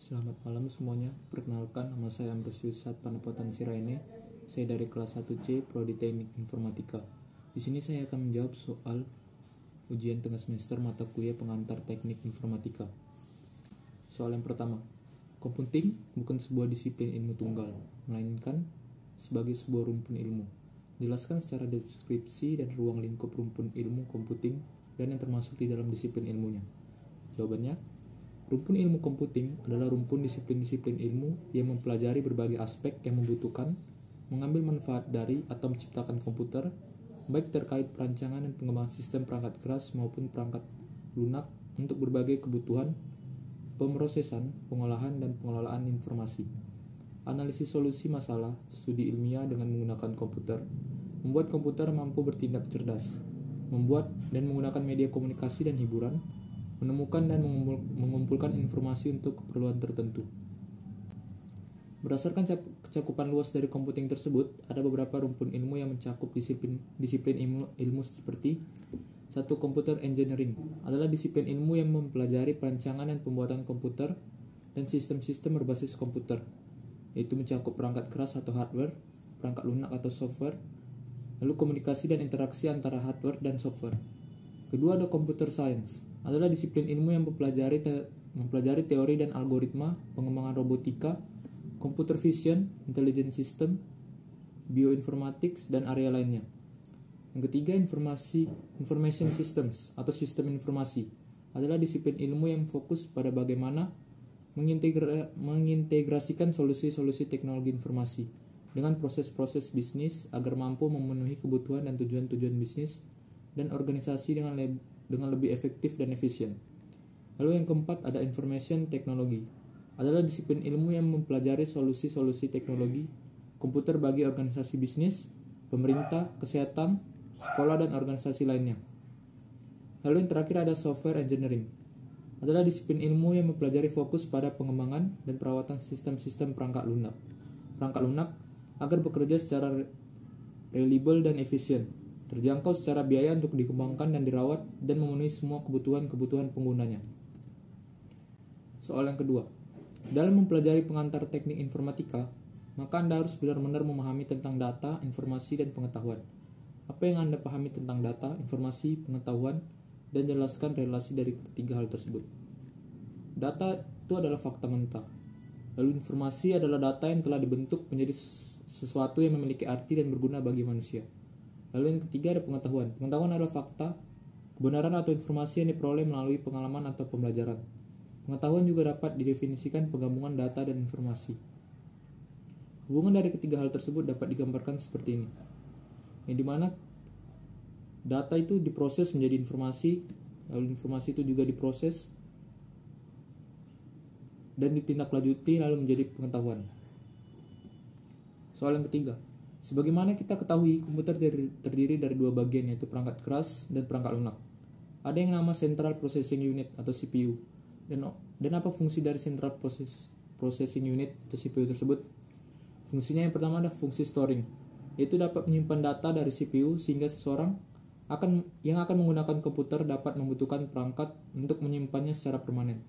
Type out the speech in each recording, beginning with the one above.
Selamat malam semuanya. Perkenalkan, nama saya Ambrosius Satpanapotan Siraine. Saya dari kelas 1C Prodi Teknik Informatika. Di sini saya akan menjawab soal ujian tengah semester mata kuliah pengantar Teknik Informatika. Soal yang pertama, komputing bukan sebuah disiplin ilmu tunggal, melainkan sebagai sebuah rumpun ilmu. Jelaskan secara deskripsi dan ruang lingkup rumpun ilmu komputing dan yang termasuk di dalam disiplin ilmunya. Jawabannya, rumpun ilmu komputing adalah rumpun disiplin-disiplin ilmu yang mempelajari berbagai aspek yang membutuhkan mengambil manfaat dari atau menciptakan komputer, baik terkait perancangan dan pengembangan sistem perangkat keras maupun perangkat lunak untuk berbagai kebutuhan pemrosesan, pengolahan, dan pengelolaan informasi. Analisis solusi masalah, studi ilmiah dengan menggunakan komputer, membuat komputer mampu bertindak cerdas, membuat dan menggunakan media komunikasi dan hiburan, menemukan dan mengumpulkan informasi untuk keperluan tertentu. Berdasarkan cakupan luas dari komputing tersebut, ada beberapa rumpun ilmu yang mencakup disiplin ilmu seperti 1. Computer engineering adalah disiplin ilmu yang mempelajari perancangan dan pembuatan komputer dan sistem-sistem berbasis komputer, yaitu mencakup perangkat keras atau hardware, perangkat lunak atau software, lalu komunikasi dan interaksi antara hardware dan software. Kedua, ada computer science adalah disiplin ilmu yang mempelajari teori dan algoritma, pengembangan robotika, computer vision, intelligent system, bioinformatics, dan area lainnya. Yang ketiga, information systems atau sistem informasi adalah disiplin ilmu yang fokus pada bagaimana mengintegrasikan solusi-solusi teknologi informasi dengan proses-proses bisnis agar mampu memenuhi kebutuhan dan tujuan-tujuan bisnis dan organisasi dengan lebih efektif dan efisien. Lalu yang keempat, ada information technology adalah disiplin ilmu yang mempelajari solusi-solusi teknologi komputer bagi organisasi bisnis, pemerintah, kesehatan, sekolah, dan organisasi lainnya. Lalu yang terakhir ada software engineering adalah disiplin ilmu yang mempelajari fokus pada pengembangan dan perawatan sistem-sistem perangkat lunak agar bekerja secara reliable dan efisien, terjangkau secara biaya untuk dikembangkan dan dirawat dan memenuhi semua kebutuhan penggunanya. Soal yang kedua, dalam mempelajari pengantar teknik informatika, maka Anda harus benar-benar memahami tentang data, informasi, dan pengetahuan. Apa yang Anda pahami tentang data, informasi, pengetahuan, dan jelaskan relasi dari ketiga hal tersebut. Data itu adalah fakta mentah. Lalu informasi adalah data yang telah dibentuk menjadi sesuatu yang memiliki arti dan berguna bagi manusia. Lalu yang ketiga ada pengetahuan. Pengetahuan adalah fakta, kebenaran atau informasi yang diperoleh melalui pengalaman atau pembelajaran. Pengetahuan juga dapat didefinisikan penggabungan data dan informasi. Hubungan dari ketiga hal tersebut dapat digambarkan seperti ini, yang dimana data itu diproses menjadi informasi, lalu informasi itu juga diproses dan ditindaklanjuti lalu menjadi pengetahuan. Soal yang ketiga, sebagaimana kita ketahui, komputer terdiri dari dua bagian, yaitu perangkat keras dan perangkat lunak. Ada yang nama Central Processing Unit atau CPU. Dan apa fungsi dari Central Processing Unit atau CPU tersebut? Fungsinya yang pertama adalah fungsi storing, yaitu dapat menyimpan data dari CPU sehingga seseorang yang akan menggunakan komputer dapat membutuhkan perangkat untuk menyimpannya secara permanen.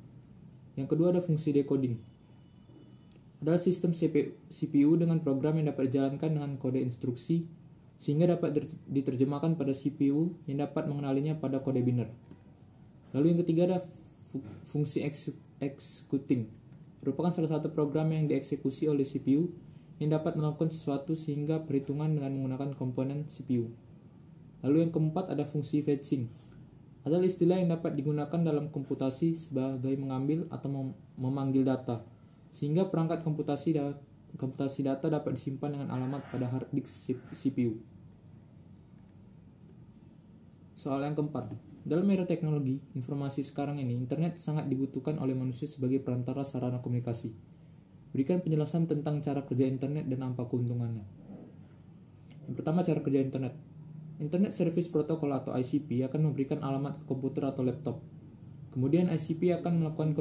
Yang kedua ada fungsi decoding. Adalah sistem CPU dengan program yang dapat dijalankan dengan kode instruksi sehingga dapat diterjemahkan pada CPU yang dapat mengenalinya pada kode biner. Lalu yang ketiga ada fungsi executing. Merupakan salah satu program yang dieksekusi oleh CPU yang dapat melakukan sesuatu sehingga perhitungan dengan menggunakan komponen CPU. Lalu yang keempat ada fungsi fetching. Adalah istilah yang dapat digunakan dalam komputasi sebagai mengambil atau memanggil data, sehingga perangkat komputasi data dapat disimpan dengan alamat pada hard disk CPU. Soal yang keempat, dalam era teknologi informasi sekarang ini, internet sangat dibutuhkan oleh manusia sebagai perantara sarana komunikasi. Berikan penjelasan tentang cara kerja internet dan apa keuntungannya. Yang pertama, cara kerja internet. Internet Service Protocol atau ICP akan memberikan alamat ke komputer atau laptop. Kemudian ICP akan melakukan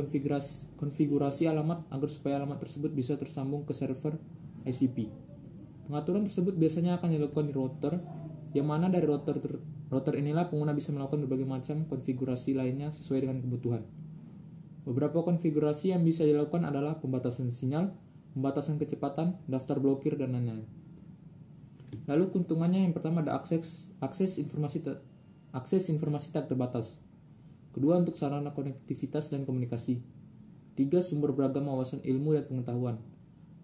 konfigurasi alamat agar supaya alamat tersebut bisa tersambung ke server ICP. Pengaturan tersebut biasanya akan dilakukan di router, yang mana dari router inilah pengguna bisa melakukan berbagai macam konfigurasi lainnya sesuai dengan kebutuhan. Beberapa konfigurasi yang bisa dilakukan adalah pembatasan sinyal, pembatasan kecepatan, daftar blokir, dan lain-lain. Lalu keuntungannya yang pertama ada akses informasi tak terbatas. Kedua, untuk sarana konektivitas dan komunikasi. Tiga, sumber beragam wawasan ilmu dan pengetahuan.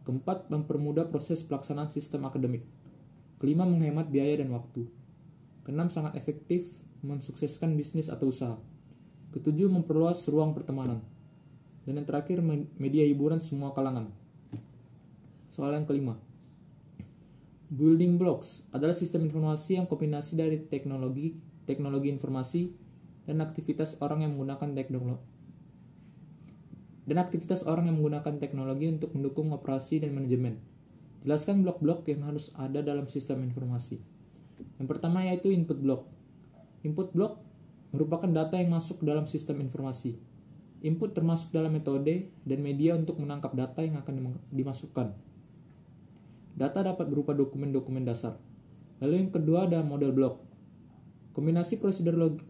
Keempat, mempermudah proses pelaksanaan sistem akademik. Kelima, menghemat biaya dan waktu. Keenam, sangat efektif mensukseskan bisnis atau usaha. Ketujuh, memperluas ruang pertemanan. Dan yang terakhir, media hiburan semua kalangan. Soal yang kelima. Building blocks adalah sistem informasi yang kombinasi dari teknologi informasi dan aktivitas orang yang menggunakan teknologi untuk mendukung operasi dan manajemen. Jelaskan blok-blok yang harus ada dalam sistem informasi. Yang pertama yaitu input block. Input block merupakan data yang masuk ke dalam sistem informasi. Input termasuk dalam metode dan media untuk menangkap data yang akan dimasukkan. Data dapat berupa dokumen-dokumen dasar. Lalu yang kedua ada model block. Kombinasi prosedur,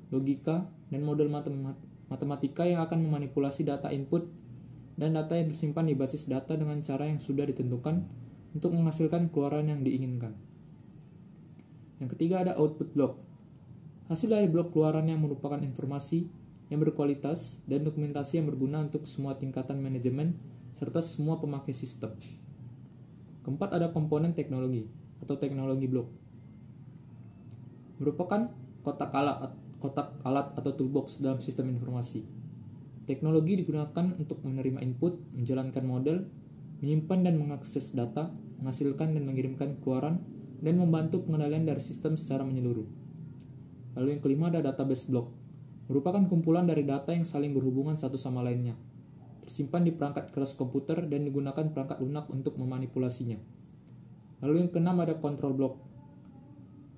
logika, dan model matematika yang akan memanipulasi data input dan data yang tersimpan di basis data dengan cara yang sudah ditentukan untuk menghasilkan keluaran yang diinginkan. Yang ketiga ada output block. Hasil dari blok keluaran yang merupakan informasi yang berkualitas dan dokumentasi yang berguna untuk semua tingkatan manajemen serta semua pemakai sistem. Keempat ada komponen teknologi atau teknologi blok. Merupakan kotak alat atau toolbox dalam sistem informasi. Teknologi digunakan untuk menerima input, menjalankan model, menyimpan dan mengakses data, menghasilkan dan mengirimkan keluaran, dan membantu pengendalian dari sistem secara menyeluruh. Lalu yang kelima ada database block. Merupakan kumpulan dari data yang saling berhubungan satu sama lainnya. Tersimpan di perangkat keras komputer dan digunakan perangkat lunak untuk memanipulasinya. Lalu yang keenam ada control block.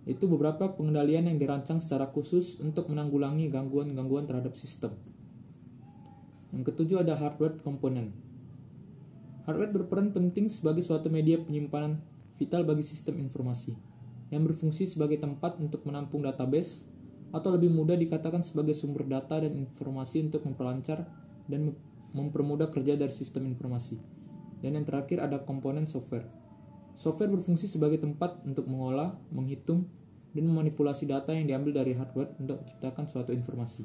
Itu beberapa pengendalian yang dirancang secara khusus untuk menanggulangi gangguan-gangguan terhadap sistem. Yang ketujuh ada hardware komponen. Hardware berperan penting sebagai suatu media penyimpanan vital bagi sistem informasi, yang berfungsi sebagai tempat untuk menampung database, atau lebih mudah dikatakan sebagai sumber data dan informasi untuk memperlancar dan mempermudah kerja dari sistem informasi. Dan yang terakhir ada komponen software. Software berfungsi sebagai tempat untuk mengolah, menghitung, dan memanipulasi data yang diambil dari hardware untuk menciptakan suatu informasi.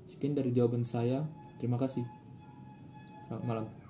Sekian dari jawaban saya. Terima kasih. Selamat malam.